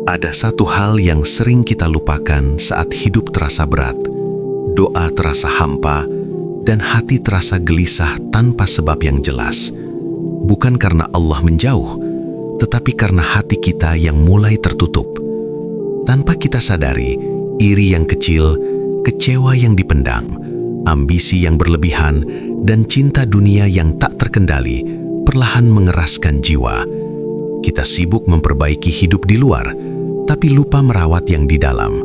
Ada satu hal yang sering kita lupakan saat hidup terasa berat, doa terasa hampa, dan hati terasa gelisah tanpa sebab yang jelas. Bukan karena Allah menjauh, tetapi karena hati kita yang mulai tertutup. Tanpa kita sadari, iri yang kecil, kecewa yang dipendam, ambisi yang berlebihan, dan cinta dunia yang tak terkendali perlahan mengeraskan jiwa. Kita sibuk memperbaiki hidup di luar, tapi lupa merawat yang di dalam.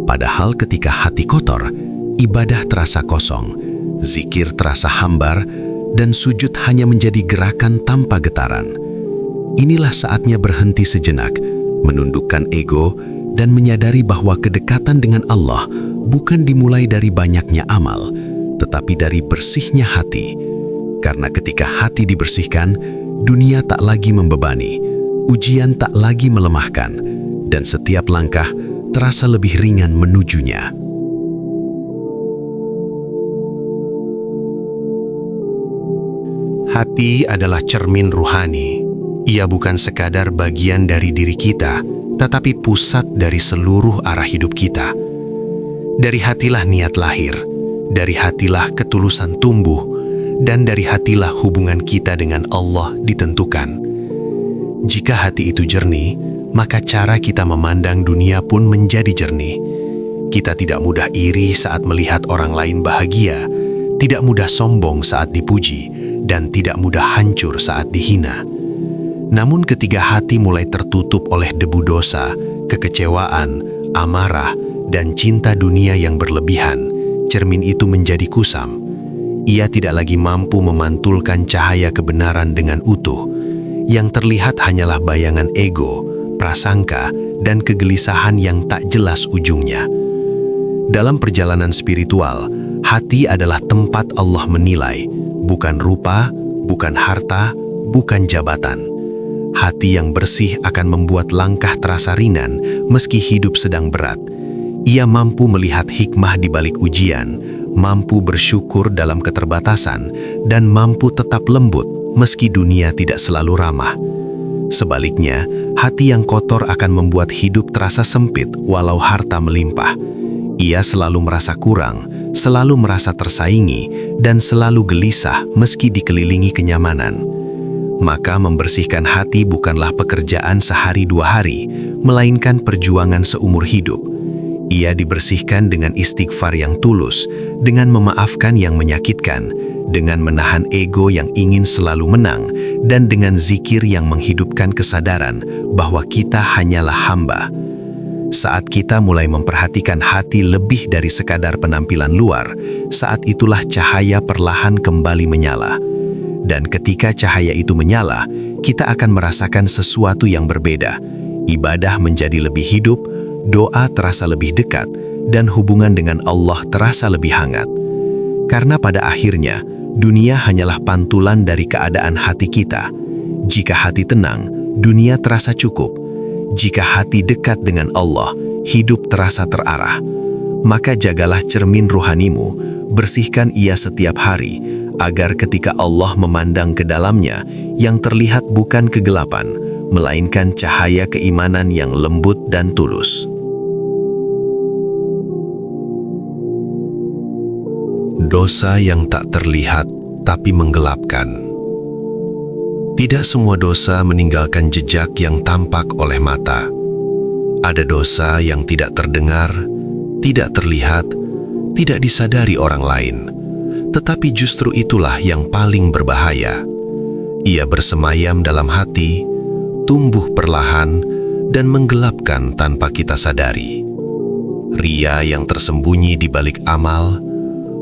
Padahal ketika hati kotor, ibadah terasa kosong, zikir terasa hambar, dan sujud hanya menjadi gerakan tanpa getaran. Inilah saatnya berhenti sejenak, menundukkan ego, dan menyadari bahwa kedekatan dengan Allah bukan dimulai dari banyaknya amal, tetapi dari bersihnya hati. Karena ketika hati dibersihkan, dunia tak lagi membebani, ujian tak lagi melemahkan, dan setiap langkah terasa lebih ringan menujunya. Hati adalah cermin ruhani. Ia bukan sekadar bagian dari diri kita, tetapi pusat dari seluruh arah hidup kita. Dari hatilah niat lahir, dari hatilah ketulusan tumbuh, dan dari hatilah hubungan kita dengan Allah ditentukan. Jika hati itu jernih, maka cara kita memandang dunia pun menjadi jernih. Kita tidak mudah iri saat melihat orang lain bahagia, tidak mudah sombong saat dipuji, dan tidak mudah hancur saat dihina. Namun ketika hati mulai tertutup oleh debu dosa, kekecewaan, amarah, dan cinta dunia yang berlebihan, cermin itu menjadi kusam. Ia tidak lagi mampu memantulkan cahaya kebenaran dengan utuh. Yang terlihat hanyalah bayangan ego, prasangka, dan kegelisahan yang tak jelas ujungnya. Dalam perjalanan spiritual, hati adalah tempat Allah menilai, bukan rupa, bukan harta, bukan jabatan. Hati yang bersih akan membuat langkah terasa ringan meski hidup sedang berat. Ia mampu melihat hikmah di balik ujian, mampu bersyukur dalam keterbatasan, dan mampu tetap lembut meski dunia tidak selalu ramah. Sebaliknya, hati yang kotor akan membuat hidup terasa sempit walau harta melimpah. Ia selalu merasa kurang, selalu merasa tersaingi, dan selalu gelisah meski dikelilingi kenyamanan. Maka membersihkan hati bukanlah pekerjaan sehari dua hari, melainkan perjuangan seumur hidup. Ia dibersihkan dengan istighfar yang tulus, dengan memaafkan yang menyakitkan, dengan menahan ego yang ingin selalu menang, dan dengan zikir yang menghidupkan kesadaran bahwa kita hanyalah hamba. Saat kita mulai memperhatikan hati lebih dari sekadar penampilan luar, saat itulah cahaya perlahan kembali menyala. Dan ketika cahaya itu menyala, kita akan merasakan sesuatu yang berbeda. Ibadah menjadi lebih hidup, doa terasa lebih dekat, dan hubungan dengan Allah terasa lebih hangat. Karena pada akhirnya, dunia hanyalah pantulan dari keadaan hati kita. Jika hati tenang, dunia terasa cukup. Jika hati dekat dengan Allah, hidup terasa terarah. Maka jagalah cermin ruhanimu, bersihkan ia setiap hari, agar ketika Allah memandang ke dalamnya, yang terlihat bukan kegelapan, melainkan cahaya keimanan yang lembut dan tulus. Dosa yang tak terlihat tapi menggelapkan. Tidak semua dosa meninggalkan jejak yang tampak oleh mata. Ada dosa yang tidak terdengar, tidak terlihat, tidak disadari orang lain. Tetapi justru itulah yang paling berbahaya. Ia bersemayam dalam hati, tumbuh perlahan, dan menggelapkan tanpa kita sadari. Ria yang tersembunyi di balik amal,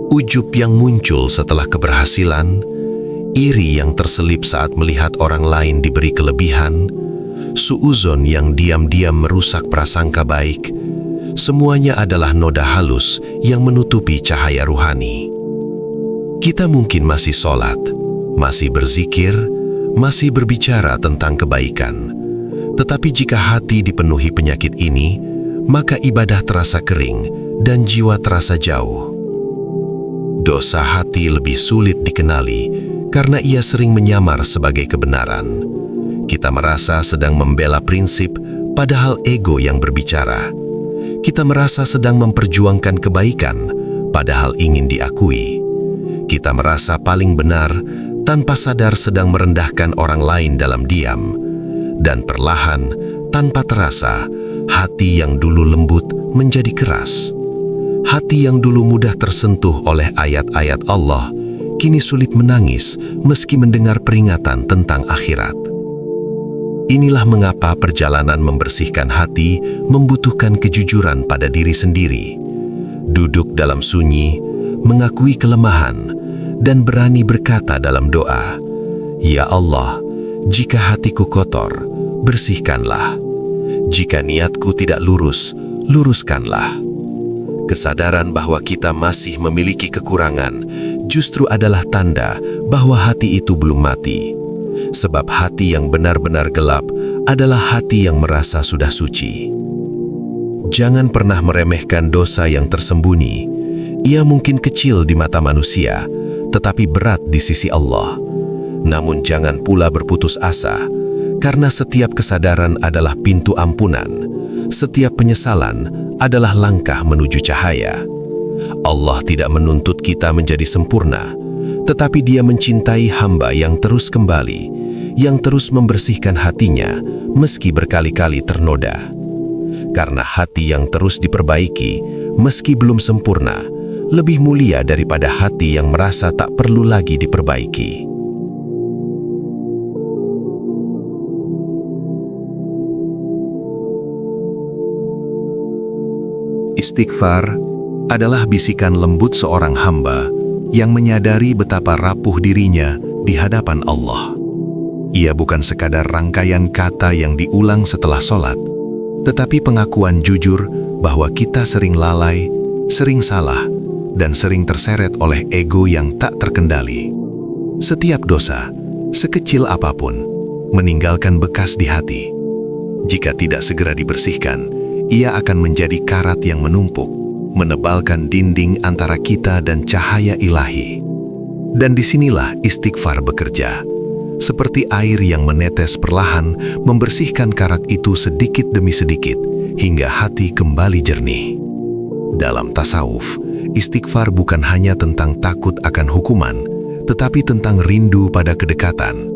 ujub yang muncul setelah keberhasilan, iri yang terselip saat melihat orang lain diberi kelebihan, suuzon yang diam-diam merusak prasangka baik, semuanya adalah noda halus yang menutupi cahaya ruhani. Kita mungkin masih sholat, masih berzikir, masih berbicara tentang kebaikan. Tetapi jika hati dipenuhi penyakit ini, maka ibadah terasa kering dan jiwa terasa jauh. Dosa hati lebih sulit dikenali karena ia sering menyamar sebagai kebenaran. Kita merasa sedang membela prinsip, padahal ego yang berbicara. Kita merasa sedang memperjuangkan kebaikan, padahal ingin diakui. Kita merasa paling benar, tanpa sadar sedang merendahkan orang lain dalam diam. Dan perlahan, tanpa terasa, hati yang dulu lembut menjadi keras. Hati yang dulu mudah tersentuh oleh ayat-ayat Allah, kini sulit menangis meski mendengar peringatan tentang akhirat. Inilah mengapa perjalanan membersihkan hati membutuhkan kejujuran pada diri sendiri. Duduk dalam sunyi, mengakui kelemahan, dan berani berkata dalam doa, "Ya Allah, jika hatiku kotor, bersihkanlah. Jika niatku tidak lurus, luruskanlah." Kesadaran bahwa kita masih memiliki kekurangan justru adalah tanda bahwa hati itu belum mati. Sebab hati yang benar-benar gelap adalah hati yang merasa sudah suci. Jangan pernah meremehkan dosa yang tersembunyi. Ia mungkin kecil di mata manusia, tetapi berat di sisi Allah. Namun jangan pula berputus asa, karena setiap kesadaran adalah pintu ampunan. Setiap penyesalan adalah langkah menuju cahaya. Allah tidak menuntut kita menjadi sempurna, tetapi Dia mencintai hamba yang terus kembali, yang terus membersihkan hatinya meski berkali-kali ternoda. Karena hati yang terus diperbaiki, meski belum sempurna, lebih mulia daripada hati yang merasa tak perlu lagi diperbaiki. Istighfar adalah bisikan lembut seorang hamba yang menyadari betapa rapuh dirinya di hadapan Allah. Ia bukan sekadar rangkaian kata yang diulang setelah sholat, tetapi pengakuan jujur bahwa kita sering lalai, sering salah, dan sering terseret oleh ego yang tak terkendali. Setiap dosa, sekecil apapun, meninggalkan bekas di hati. Jika tidak segera dibersihkan, ia akan menjadi karat yang menumpuk, menebalkan dinding antara kita dan cahaya ilahi. Dan disinilah istighfar bekerja. Seperti air yang menetes perlahan, membersihkan karat itu sedikit demi sedikit, hingga hati kembali jernih. Dalam tasawuf, istighfar bukan hanya tentang takut akan hukuman, tetapi tentang rindu pada kedekatan.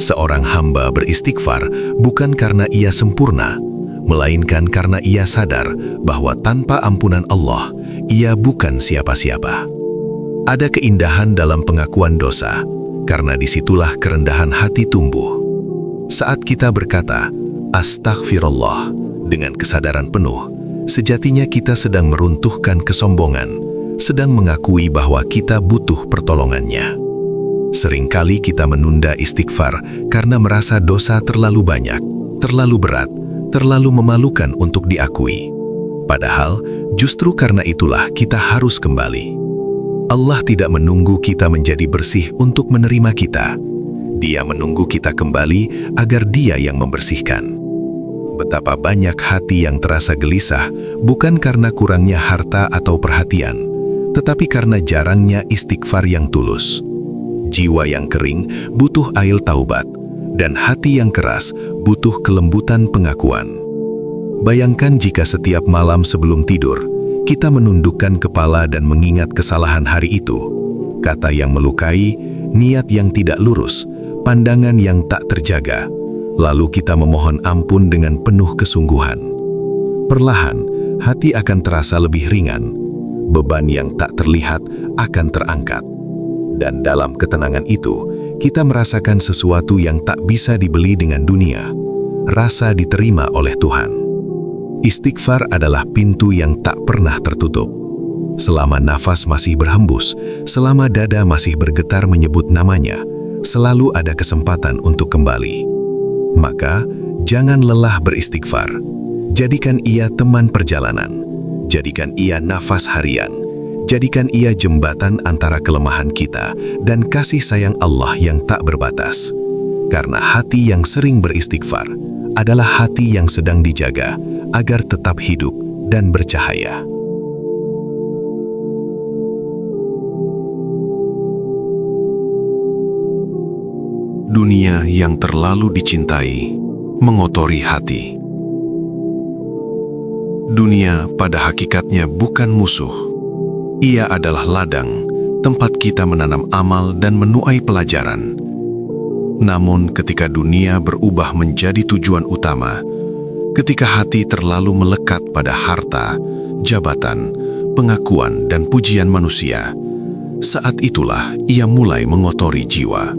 Seorang hamba beristighfar bukan karena ia sempurna, melainkan karena ia sadar bahwa tanpa ampunan Allah, ia bukan siapa-siapa. Ada keindahan dalam pengakuan dosa, karena disitulah kerendahan hati tumbuh. Saat kita berkata, "Astaghfirullah," dengan kesadaran penuh, sejatinya kita sedang meruntuhkan kesombongan, sedang mengakui bahwa kita butuh pertolongannya. Seringkali kita menunda istighfar karena merasa dosa terlalu banyak, terlalu berat, terlalu memalukan untuk diakui. Padahal, justru karena itulah kita harus kembali. Allah tidak menunggu kita menjadi bersih untuk menerima kita. Dia menunggu kita kembali agar Dia yang membersihkan. Betapa banyak hati yang terasa gelisah, bukan karena kurangnya harta atau perhatian, tetapi karena jarangnya istighfar yang tulus. Jiwa yang kering butuh air taubat, dan hati yang keras butuh kelembutan pengakuan. Bayangkan jika setiap malam sebelum tidur, kita menundukkan kepala dan mengingat kesalahan hari itu, kata yang melukai, niat yang tidak lurus, pandangan yang tak terjaga, lalu kita memohon ampun dengan penuh kesungguhan. Perlahan, hati akan terasa lebih ringan, beban yang tak terlihat akan terangkat. Dan dalam ketenangan itu, kita merasakan sesuatu yang tak bisa dibeli dengan dunia, rasa diterima oleh Tuhan. Istighfar adalah pintu yang tak pernah tertutup. Selama nafas masih berhembus, selama dada masih bergetar menyebut namanya, selalu ada kesempatan untuk kembali. Maka, jangan lelah beristighfar. Jadikan ia teman perjalanan. Jadikan ia nafas harian. Jadikan ia jembatan antara kelemahan kita dan kasih sayang Allah yang tak berbatas. Karena hati yang sering beristighfar adalah hati yang sedang dijaga agar tetap hidup dan bercahaya. Dunia yang terlalu dicintai mengotori hati. Dunia pada hakikatnya bukan musuh. Ia adalah ladang, tempat kita menanam amal dan menuai pelajaran. Namun ketika dunia berubah menjadi tujuan utama, ketika hati terlalu melekat pada harta, jabatan, pengakuan dan pujian manusia, saat itulah ia mulai mengotori jiwa.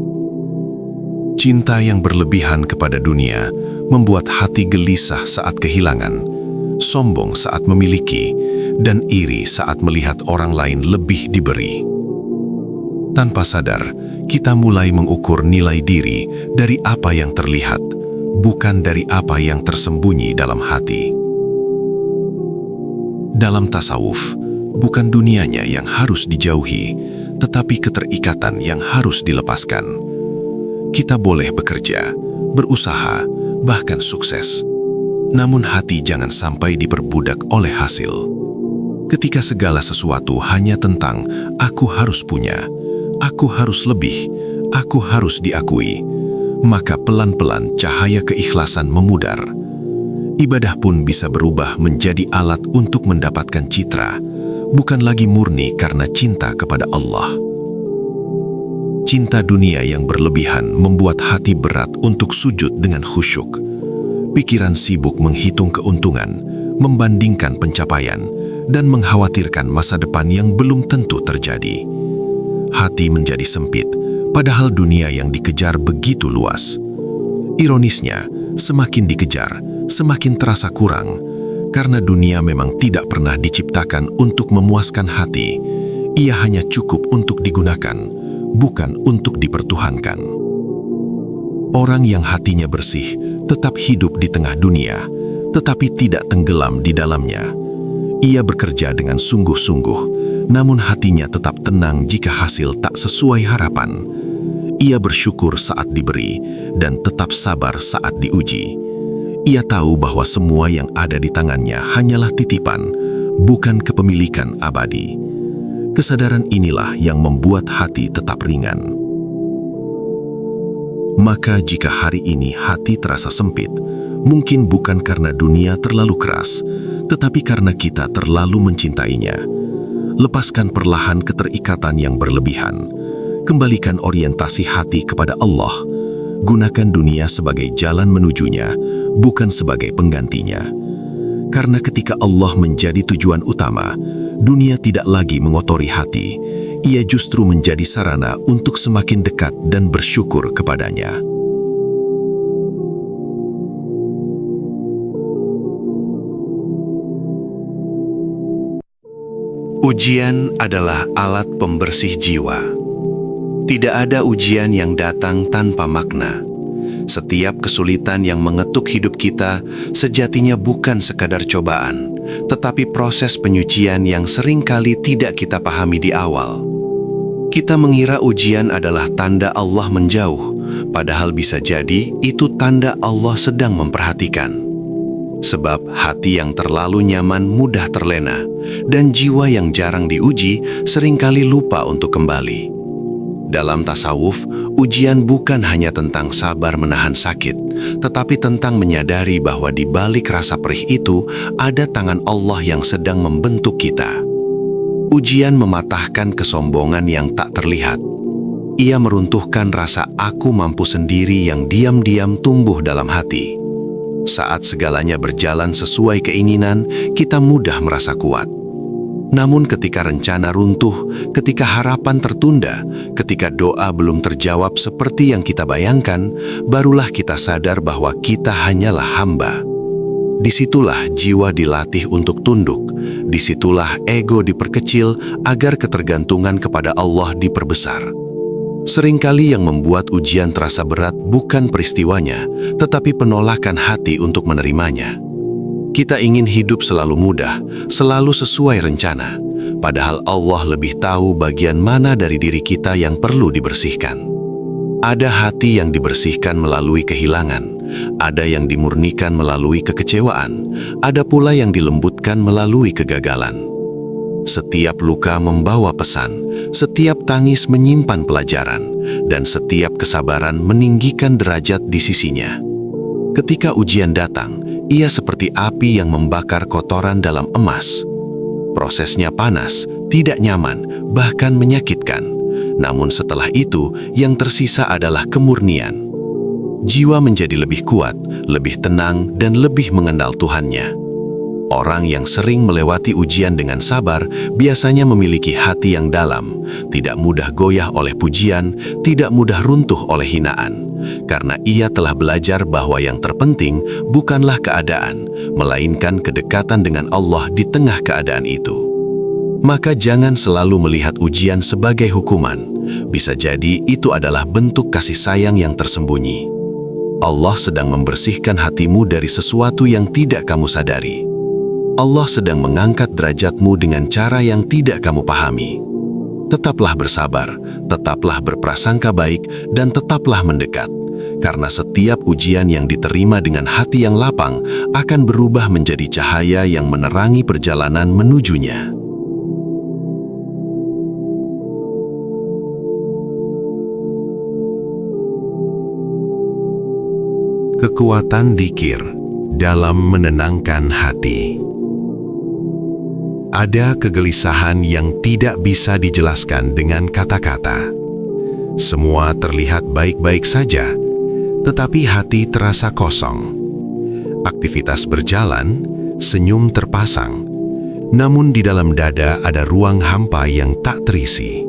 Cinta yang berlebihan kepada dunia membuat hati gelisah saat kehilangan, sombong saat memiliki, dan iri saat melihat orang lain lebih diberi. Tanpa sadar, kita mulai mengukur nilai diri dari apa yang terlihat, bukan dari apa yang tersembunyi dalam hati. Dalam tasawuf, bukan dunianya yang harus dijauhi, tetapi keterikatan yang harus dilepaskan. Kita boleh bekerja, berusaha, bahkan sukses. Namun hati jangan sampai diperbudak oleh hasil. Ketika segala sesuatu hanya tentang aku harus punya, aku harus lebih, aku harus diakui, maka pelan-pelan cahaya keikhlasan memudar. Ibadah pun bisa berubah menjadi alat untuk mendapatkan citra, bukan lagi murni karena cinta kepada Allah. Cinta dunia yang berlebihan membuat hati berat untuk sujud dengan khusyuk. Pikiran sibuk menghitung keuntungan, membandingkan pencapaian, dan mengkhawatirkan masa depan yang belum tentu terjadi. Hati menjadi sempit, padahal dunia yang dikejar begitu luas. Ironisnya, semakin dikejar, semakin terasa kurang, karena dunia memang tidak pernah diciptakan untuk memuaskan hati. Ia hanya cukup untuk digunakan, bukan untuk dipertuhankan. Orang yang hatinya bersih tetap hidup di tengah dunia, tetapi tidak tenggelam di dalamnya. Ia bekerja dengan sungguh-sungguh, namun hatinya tetap tenang jika hasil tak sesuai harapan. Ia bersyukur saat diberi dan tetap sabar saat diuji. Ia tahu bahwa semua yang ada di tangannya hanyalah titipan, bukan kepemilikan abadi. Kesadaran inilah yang membuat hati tetap ringan. Maka jika hari ini hati terasa sempit, mungkin bukan karena dunia terlalu keras, tetapi karena kita terlalu mencintainya. Lepaskan perlahan keterikatan yang berlebihan. Kembalikan orientasi hati kepada Allah. Gunakan dunia sebagai jalan menujunya, bukan sebagai penggantinya. Karena ketika Allah menjadi tujuan utama, dunia tidak lagi mengotori hati. Ia justru menjadi sarana untuk semakin dekat dan bersyukur kepadanya. Ujian adalah alat pembersih jiwa. Tidak ada ujian yang datang tanpa makna. Setiap kesulitan yang mengetuk hidup kita sejatinya bukan sekadar cobaan, tetapi proses penyucian yang seringkali tidak kita pahami di awal. Kita mengira ujian adalah tanda Allah menjauh, padahal bisa jadi itu tanda Allah sedang memperhatikan. Sebab hati yang terlalu nyaman mudah terlena, dan jiwa yang jarang diuji seringkali lupa untuk kembali. Dalam tasawuf, ujian bukan hanya tentang sabar menahan sakit, tetapi tentang menyadari bahwa di balik rasa perih itu ada tangan Allah yang sedang membentuk kita. Ujian mematahkan kesombongan yang tak terlihat. Ia meruntuhkan rasa aku mampu sendiri yang diam-diam tumbuh dalam hati. Saat segalanya berjalan sesuai keinginan, kita mudah merasa kuat. Namun ketika rencana runtuh, ketika harapan tertunda, ketika doa belum terjawab seperti yang kita bayangkan, barulah kita sadar bahwa kita hanyalah hamba. Disitulah jiwa dilatih untuk tunduk, disitulah ego diperkecil agar ketergantungan kepada Allah diperbesar. Seringkali yang membuat ujian terasa berat bukan peristiwanya, tetapi penolakan hati untuk menerimanya. Kita ingin hidup selalu mudah, selalu sesuai rencana, padahal Allah lebih tahu bagian mana dari diri kita yang perlu dibersihkan. Ada hati yang dibersihkan melalui kehilangan, ada yang dimurnikan melalui kekecewaan, ada pula yang dilembutkan melalui kegagalan. Setiap luka membawa pesan, setiap tangis menyimpan pelajaran, dan setiap kesabaran meninggikan derajat di sisinya. Ketika ujian datang, Ia seperti api yang membakar kotoran dalam emas. Prosesnya panas, tidak nyaman, bahkan menyakitkan. Namun setelah itu, yang tersisa adalah kemurnian. Jiwa menjadi lebih kuat, lebih tenang, dan lebih mengenal Tuhannya. Orang yang sering melewati ujian dengan sabar biasanya memiliki hati yang dalam, tidak mudah goyah oleh pujian, tidak mudah runtuh oleh hinaan. Karena ia telah belajar bahwa yang terpenting bukanlah keadaan, melainkan kedekatan dengan Allah di tengah keadaan itu. Maka jangan selalu melihat ujian sebagai hukuman. Bisa jadi itu adalah bentuk kasih sayang yang tersembunyi. Allah sedang membersihkan hatimu dari sesuatu yang tidak kamu sadari. Allah sedang mengangkat derajatmu dengan cara yang tidak kamu pahami. Tetaplah bersabar, tetaplah berprasangka baik, dan tetaplah mendekat. Karena setiap ujian yang diterima dengan hati yang lapang akan berubah menjadi cahaya yang menerangi perjalanan menujunya. Kekuatan dzikir dalam menenangkan hati. Ada kegelisahan yang tidak bisa dijelaskan dengan kata-kata. Semua terlihat baik-baik saja, tetapi hati terasa kosong. Aktivitas berjalan, senyum terpasang, namun di dalam dada ada ruang hampa yang tak terisi.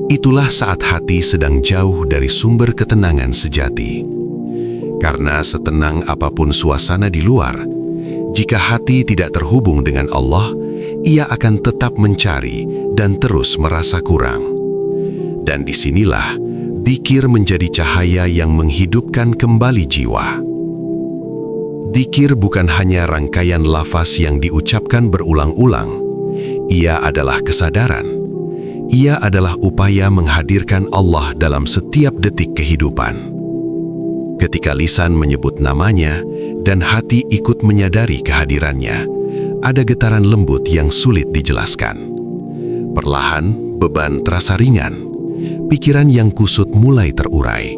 Itulah saat hati sedang jauh dari sumber ketenangan sejati. Karena setenang apapun suasana di luar, jika hati tidak terhubung dengan Allah, ia akan tetap mencari dan terus merasa kurang. Dan disinilah dzikir menjadi cahaya yang menghidupkan kembali jiwa. Dzikir bukan hanya rangkaian lafaz yang diucapkan berulang-ulang. Ia adalah kesadaran. Ia adalah upaya menghadirkan Allah dalam setiap detik kehidupan. Ketika lisan menyebut namanya dan hati ikut menyadari kehadirannya, ada getaran lembut yang sulit dijelaskan. Perlahan, beban terasa ringan. Pikiran yang kusut mulai terurai.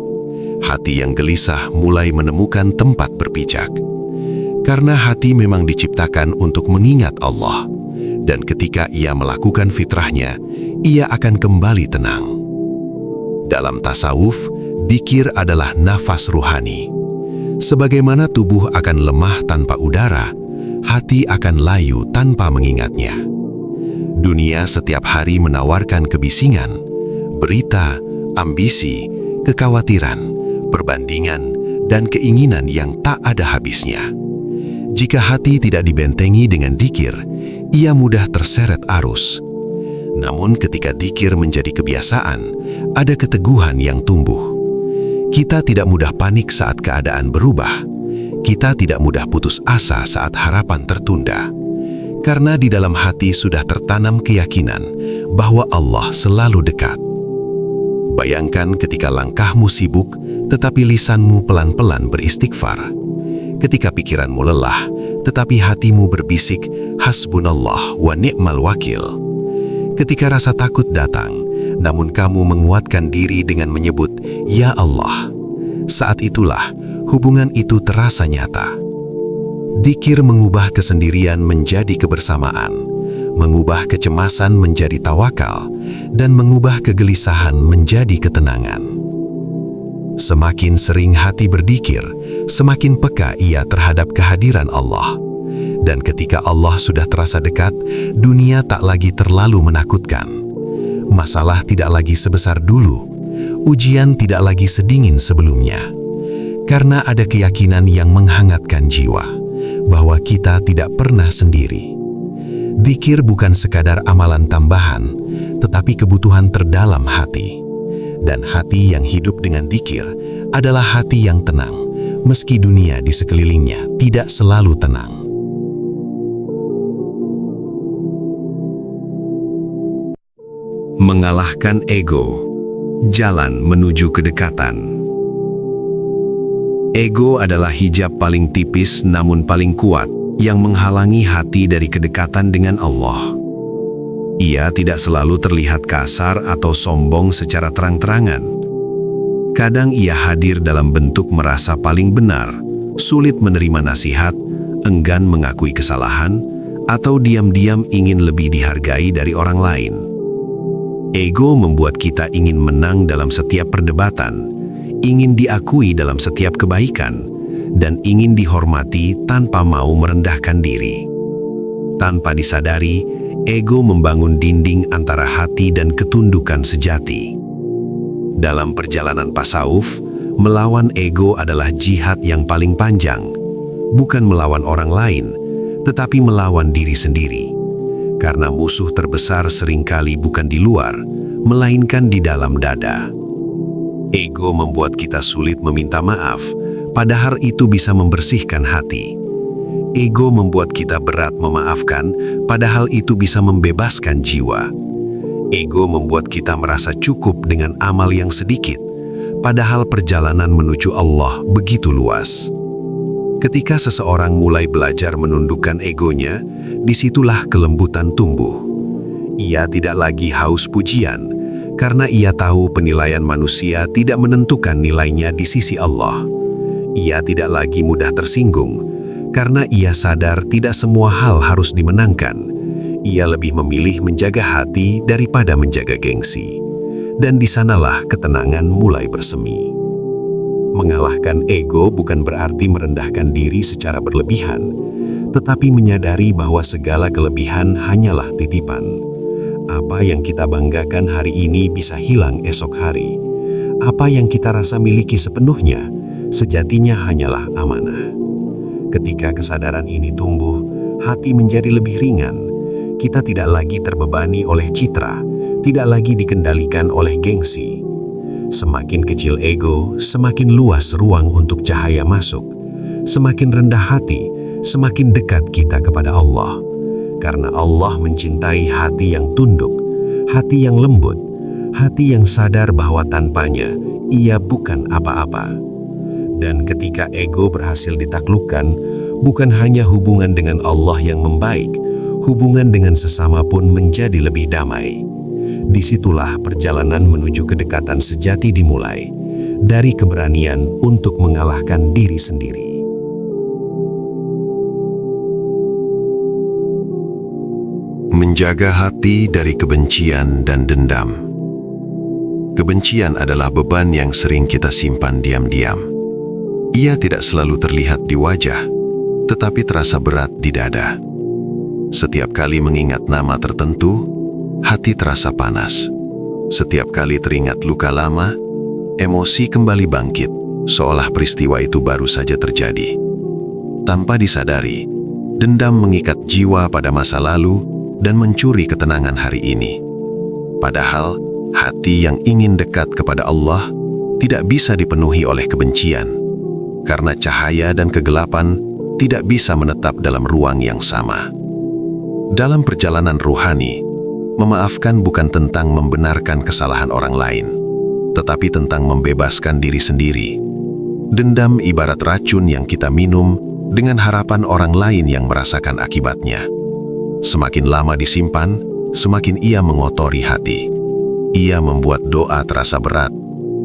Hati yang gelisah mulai menemukan tempat berpijak. Karena hati memang diciptakan untuk mengingat Allah. Dan ketika ia melakukan fitrahnya, ia akan kembali tenang. Dalam tasawuf, dzikir adalah nafas ruhani. Sebagaimana tubuh akan lemah tanpa udara, hati akan layu tanpa mengingatnya. Dunia setiap hari menawarkan kebisingan, berita, ambisi, kekhawatiran, perbandingan, dan keinginan yang tak ada habisnya. Jika hati tidak dibentengi dengan dzikir, ia mudah terseret arus. Namun ketika dzikir menjadi kebiasaan, ada keteguhan yang tumbuh. Kita tidak mudah panik saat keadaan berubah. Kita tidak mudah putus asa saat harapan tertunda. Karena di dalam hati sudah tertanam keyakinan bahwa Allah selalu dekat. Bayangkan ketika langkahmu sibuk, tetapi lisanmu pelan-pelan beristighfar. Ketika pikiranmu lelah, tetapi hatimu berbisik, hasbunallah wa ni'mal wakil. Ketika rasa takut datang, namun kamu menguatkan diri dengan menyebut, Ya Allah. Saat itulah hubungan itu terasa nyata. Dzikir mengubah kesendirian menjadi kebersamaan, mengubah kecemasan menjadi tawakal, dan mengubah kegelisahan menjadi ketenangan. Semakin sering hati berzikir, semakin peka ia terhadap kehadiran Allah. Dan ketika Allah sudah terasa dekat, dunia tak lagi terlalu menakutkan. Masalah tidak lagi sebesar dulu, ujian tidak lagi sedingin sebelumnya. Karena ada keyakinan yang menghangatkan jiwa, bahwa kita tidak pernah sendiri. Dzikir bukan sekadar amalan tambahan, tetapi kebutuhan terdalam hati. Dan hati yang hidup dengan dzikir adalah hati yang tenang, meski dunia di sekelilingnya tidak selalu tenang. Mengalahkan ego, jalan menuju kedekatan. Ego adalah hijab paling tipis namun paling kuat yang menghalangi hati dari kedekatan dengan Allah. Ia tidak selalu terlihat kasar atau sombong secara terang-terangan. Kadang ia hadir dalam bentuk merasa paling benar, sulit menerima nasihat, enggan mengakui kesalahan, atau diam-diam ingin lebih dihargai dari orang lain. Ego membuat kita ingin menang dalam setiap perdebatan, ingin diakui dalam setiap kebaikan, dan ingin dihormati tanpa mau merendahkan diri. Tanpa disadari, ego membangun dinding antara hati dan ketundukan sejati. Dalam perjalanan tasawuf, melawan ego adalah jihad yang paling panjang, bukan melawan orang lain, tetapi melawan diri sendiri. Karena musuh terbesar seringkali bukan di luar, melainkan di dalam dada. Ego membuat kita sulit meminta maaf, padahal itu bisa membersihkan hati. Ego membuat kita berat memaafkan, padahal itu bisa membebaskan jiwa. Ego membuat kita merasa cukup dengan amal yang sedikit, padahal perjalanan menuju Allah begitu luas. Ketika seseorang mulai belajar menundukkan egonya, disitulah kelembutan tumbuh. Ia tidak lagi haus pujian, karena ia tahu penilaian manusia tidak menentukan nilainya di sisi Allah. Ia tidak lagi mudah tersinggung, karena ia sadar tidak semua hal harus dimenangkan. Ia lebih memilih menjaga hati daripada menjaga gengsi. Dan di sanalah ketenangan mulai bersemi. Mengalahkan ego bukan berarti merendahkan diri secara berlebihan, tetapi menyadari bahwa segala kelebihan hanyalah titipan. Apa yang kita banggakan hari ini bisa hilang esok hari. Apa yang kita rasa miliki sepenuhnya, sejatinya hanyalah amanah. Ketika kesadaran ini tumbuh, hati menjadi lebih ringan. Kita tidak lagi terbebani oleh citra, tidak lagi dikendalikan oleh gengsi. Semakin kecil ego, semakin luas ruang untuk cahaya masuk. Semakin rendah hati, semakin dekat kita kepada Allah. Karena Allah mencintai hati yang tunduk, hati yang lembut, hati yang sadar bahwa tanpanya ia bukan apa-apa. Dan ketika ego berhasil ditaklukkan, bukan hanya hubungan dengan Allah yang membaik, hubungan dengan sesama pun menjadi lebih damai. Disitulah perjalanan menuju kedekatan sejati dimulai, dari keberanian untuk mengalahkan diri sendiri. Menjaga hati dari kebencian dan dendam. Kebencian adalah beban yang sering kita simpan diam-diam. Ia tidak selalu terlihat di wajah, tetapi terasa berat di dada. Setiap kali mengingat nama tertentu, hati terasa panas. Setiap kali teringat luka lama, emosi kembali bangkit, seolah peristiwa itu baru saja terjadi. Tanpa disadari, dendam mengikat jiwa pada masa lalu dan mencuri ketenangan hari ini. Padahal, hati yang ingin dekat kepada Allah tidak bisa dipenuhi oleh kebencian, karena cahaya dan kegelapan tidak bisa menetap dalam ruang yang sama. Dalam perjalanan ruhani, memaafkan bukan tentang membenarkan kesalahan orang lain, tetapi tentang membebaskan diri sendiri. Dendam ibarat racun yang kita minum dengan harapan orang lain yang merasakan akibatnya. Semakin lama disimpan, semakin ia mengotori hati. Ia membuat doa terasa berat,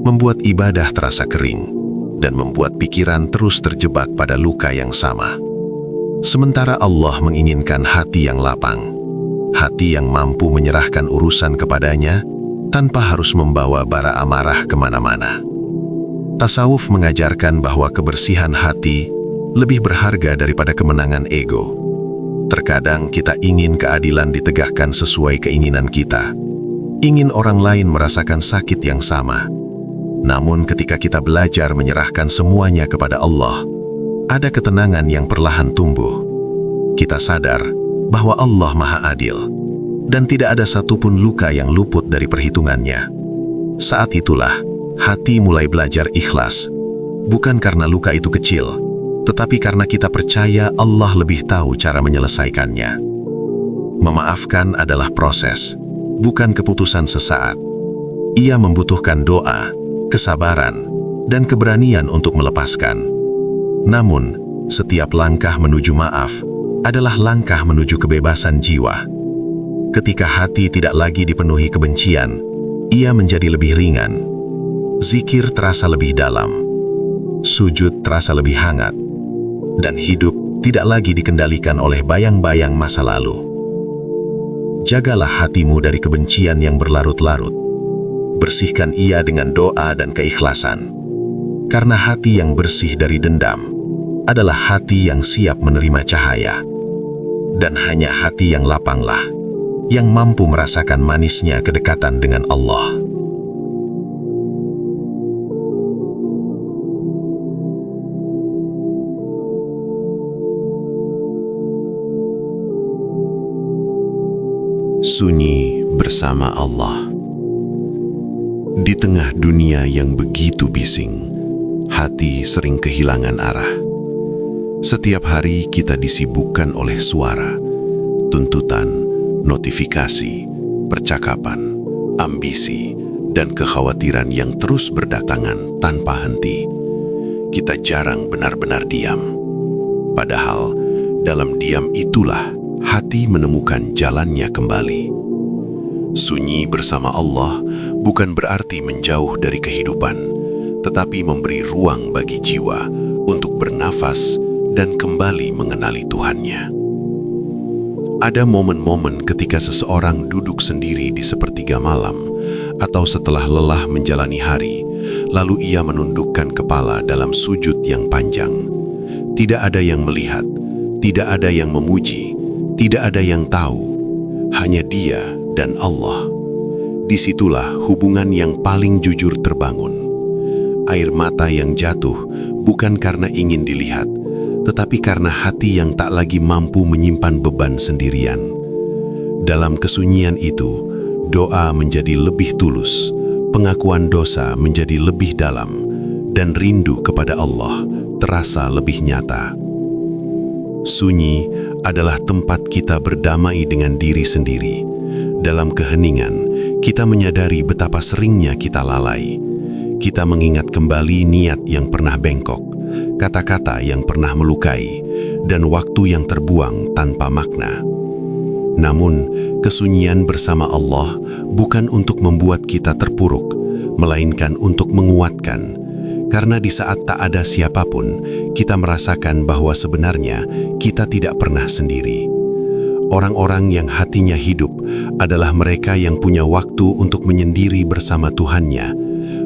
membuat ibadah terasa kering, dan membuat pikiran terus terjebak pada luka yang sama. Sementara Allah menginginkan hati yang lapang, hati yang mampu menyerahkan urusan kepadanya tanpa harus membawa bara amarah kemana-mana. Tasawuf mengajarkan bahwa kebersihan hati lebih berharga daripada kemenangan ego. Terkadang kita ingin keadilan ditegakkan sesuai keinginan kita, ingin orang lain merasakan sakit yang sama. Namun ketika kita belajar menyerahkan semuanya kepada Allah, ada ketenangan yang perlahan tumbuh. Kita sadar bahwa Allah Maha Adil, dan tidak ada satupun luka yang luput dari perhitungannya. Saat itulah, hati mulai belajar ikhlas, bukan karena luka itu kecil, tetapi karena kita percaya Allah lebih tahu cara menyelesaikannya. Memaafkan adalah proses, bukan keputusan sesaat. Ia membutuhkan doa, kesabaran, dan keberanian untuk melepaskan. Namun, setiap langkah menuju maaf adalah langkah menuju kebebasan jiwa. Ketika hati tidak lagi dipenuhi kebencian, ia menjadi lebih ringan. Zikir terasa lebih dalam, sujud terasa lebih hangat, dan hidup tidak lagi dikendalikan oleh bayang-bayang masa lalu. Jagalah hatimu dari kebencian yang berlarut-larut. Bersihkan ia dengan doa dan keikhlasan. Karena hati yang bersih dari dendam adalah hati yang siap menerima cahaya. Dan hanya hati yang lapanglah yang mampu merasakan manisnya kedekatan dengan Allah. Sunyi bersama Allah. Di tengah dunia yang begitu bising, hati sering kehilangan arah. Setiap hari kita disibukkan oleh suara, tuntutan, notifikasi, percakapan, ambisi, dan kekhawatiran yang terus berdatangan tanpa henti. Kita jarang benar-benar diam. Padahal, dalam diam itulah hati menemukan jalannya kembali. Sunyi bersama Allah bukan berarti menjauh dari kehidupan, tetapi memberi ruang bagi jiwa untuk bernafas dan kembali mengenali Tuhannya. Ada momen-momen ketika seseorang duduk sendiri di sepertiga malam, atau setelah lelah menjalani hari, lalu ia menundukkan kepala dalam sujud yang panjang. Tidak ada yang melihat, tidak ada yang memuji, tidak ada yang tahu, hanya Dia dan Allah. Disitulah hubungan yang paling jujur terbangun. Air mata yang jatuh bukan karena ingin dilihat, tetapi karena hati yang tak lagi mampu menyimpan beban sendirian. Dalam kesunyian itu, doa menjadi lebih tulus, pengakuan dosa menjadi lebih dalam, dan rindu kepada Allah terasa lebih nyata. Sunyi adalah tempat kita berdamai dengan diri sendiri. Dalam keheningan, kita menyadari betapa seringnya kita lalai. Kita mengingat kembali niat yang pernah bengkok, kata-kata yang pernah melukai, dan waktu yang terbuang tanpa makna. Namun, kesunyian bersama Allah bukan untuk membuat kita terpuruk, melainkan untuk menguatkan. Karena di saat tak ada siapapun, kita merasakan bahwa sebenarnya kita tidak pernah sendiri. Orang-orang yang hatinya hidup adalah mereka yang punya waktu untuk menyendiri bersama Tuhannya,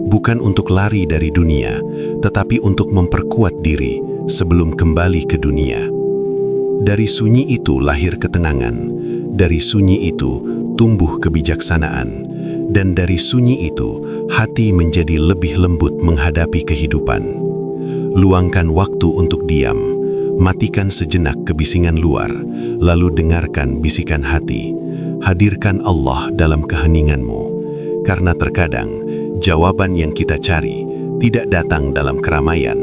bukan untuk lari dari dunia, tetapi untuk memperkuat diri sebelum kembali ke dunia. Dari sunyi itu lahir ketenangan, dari sunyi itu tumbuh kebijaksanaan, dan dari sunyi itu hati menjadi lebih lembut menghadapi kehidupan. Luangkan waktu untuk diam, matikan sejenak kebisingan luar, lalu dengarkan bisikan hati. Hadirkan Allah dalam keheninganmu, karena terkadang jawaban yang kita cari tidak datang dalam keramaian,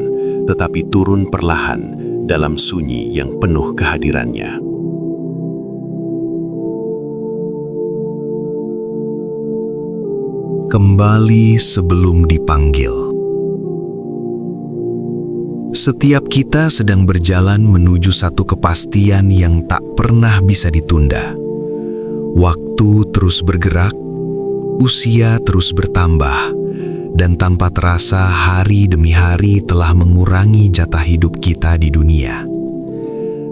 tetapi turun perlahan dalam sunyi yang penuh kehadirannya. Kembali sebelum dipanggil. Setiap kita sedang berjalan menuju satu kepastian yang tak pernah bisa ditunda. Waktu terus bergerak, usia terus bertambah, dan tanpa terasa hari demi hari telah mengurangi jatah hidup kita di dunia.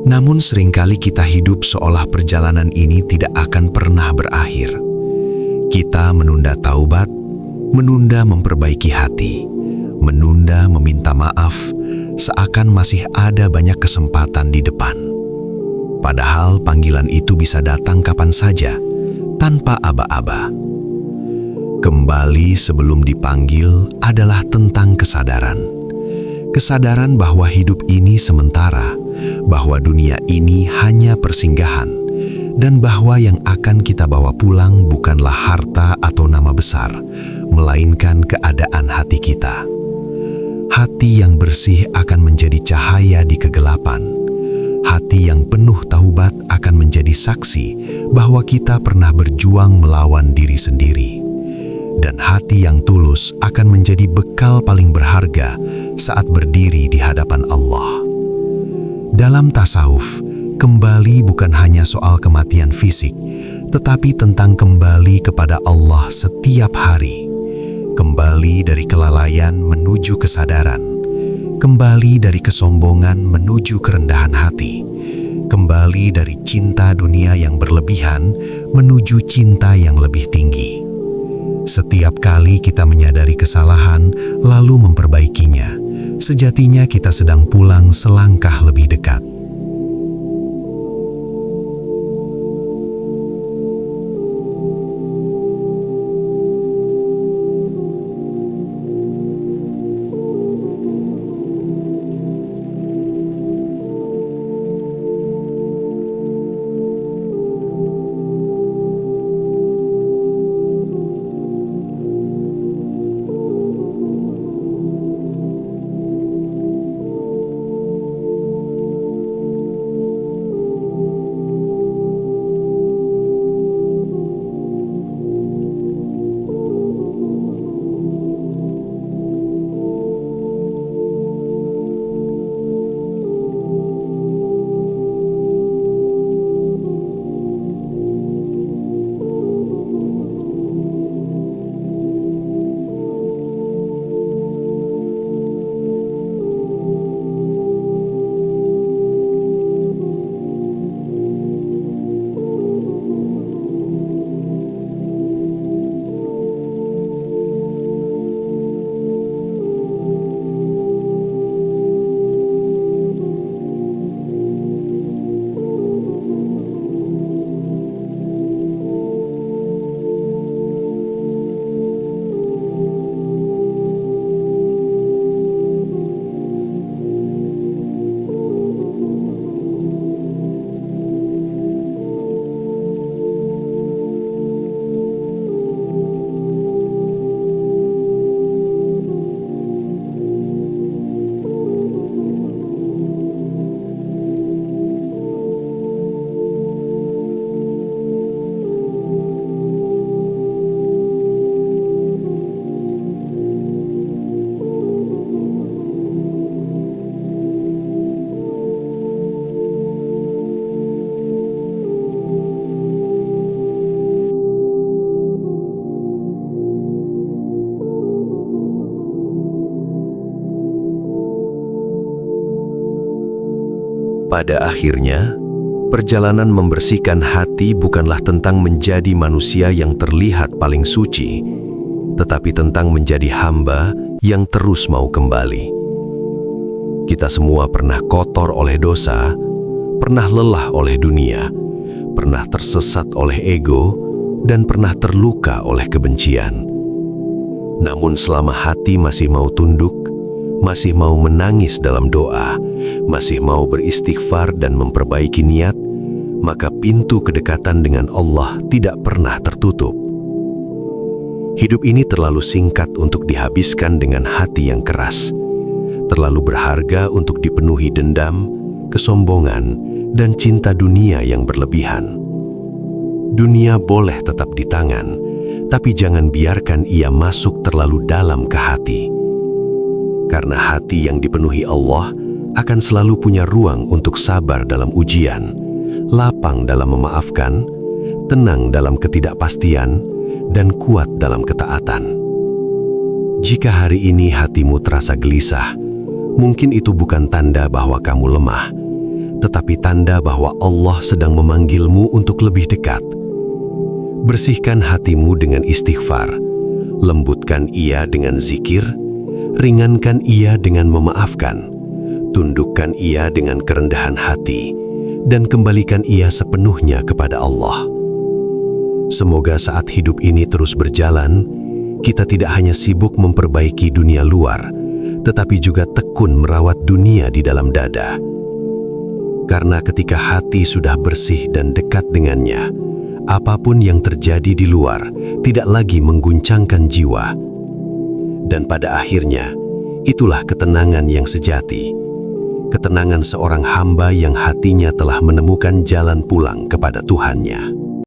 Namun seringkali kita hidup seolah perjalanan ini tidak akan pernah berakhir. Kita menunda taubat, menunda memperbaiki hati, menunda meminta maaf, seakan masih ada banyak kesempatan di depan. Padahal panggilan itu bisa datang kapan saja, tanpa aba-aba. Kembali sebelum dipanggil adalah tentang kesadaran. Kesadaran bahwa hidup ini sementara, bahwa dunia ini hanya persinggahan, dan bahwa yang akan kita bawa pulang bukanlah harta atau nama besar, melainkan keadaan hati kita. Hati yang bersih akan menjadi cahaya di kegelapan. Hati yang penuh taubat akan menjadi saksi bahwa kita pernah berjuang melawan diri sendiri. Dan hati yang tulus akan menjadi bekal paling berharga saat berdiri di hadapan Allah. Dalam tasawuf, kembali bukan hanya soal kematian fisik, tetapi tentang kembali kepada Allah setiap hari. Kembali dari kelalaian menuju kesadaran, kembali dari kesombongan menuju kerendahan hati, kembali dari cinta dunia yang berlebihan menuju cinta yang lebih tinggi. Setiap kali kita menyadari kesalahan lalu memperbaikinya, sejatinya kita sedang pulang selangkah lebih dekat. Pada akhirnya, perjalanan membersihkan hati bukanlah tentang menjadi manusia yang terlihat paling suci, tetapi tentang menjadi hamba yang terus mau kembali. Kita semua pernah kotor oleh dosa, pernah lelah oleh dunia, pernah tersesat oleh ego, dan pernah terluka oleh kebencian. Namun selama hati masih mau tunduk, masih mau menangis dalam doa, masih mau beristighfar dan memperbaiki niat, maka pintu kedekatan dengan Allah tidak pernah tertutup. Hidup ini terlalu singkat untuk dihabiskan dengan hati yang keras, terlalu berharga untuk dipenuhi dendam, kesombongan, dan cinta dunia yang berlebihan. Dunia boleh tetap di tangan, tapi jangan biarkan ia masuk terlalu dalam ke hati. Karena hati yang dipenuhi Allah akan selalu punya ruang untuk sabar dalam ujian, lapang dalam memaafkan, tenang dalam ketidakpastian, dan kuat dalam ketaatan. Jika hari ini hatimu terasa gelisah, mungkin itu bukan tanda bahwa kamu lemah, tetapi tanda bahwa Allah sedang memanggilmu untuk lebih dekat. Bersihkan hatimu dengan istighfar, lembutkan ia dengan zikir, ringankan ia dengan memaafkan, tundukkan ia dengan kerendahan hati, dan kembalikan ia sepenuhnya kepada Allah. Semoga saat hidup ini terus berjalan, kita tidak hanya sibuk memperbaiki dunia luar, tetapi juga tekun merawat dunia di dalam dada. Karena ketika hati sudah bersih dan dekat dengannya, apapun yang terjadi di luar tidak lagi mengguncangkan jiwa. Dan pada akhirnya, itulah ketenangan yang sejati. Ketenangan seorang hamba yang hatinya telah menemukan jalan pulang kepada Tuhannya.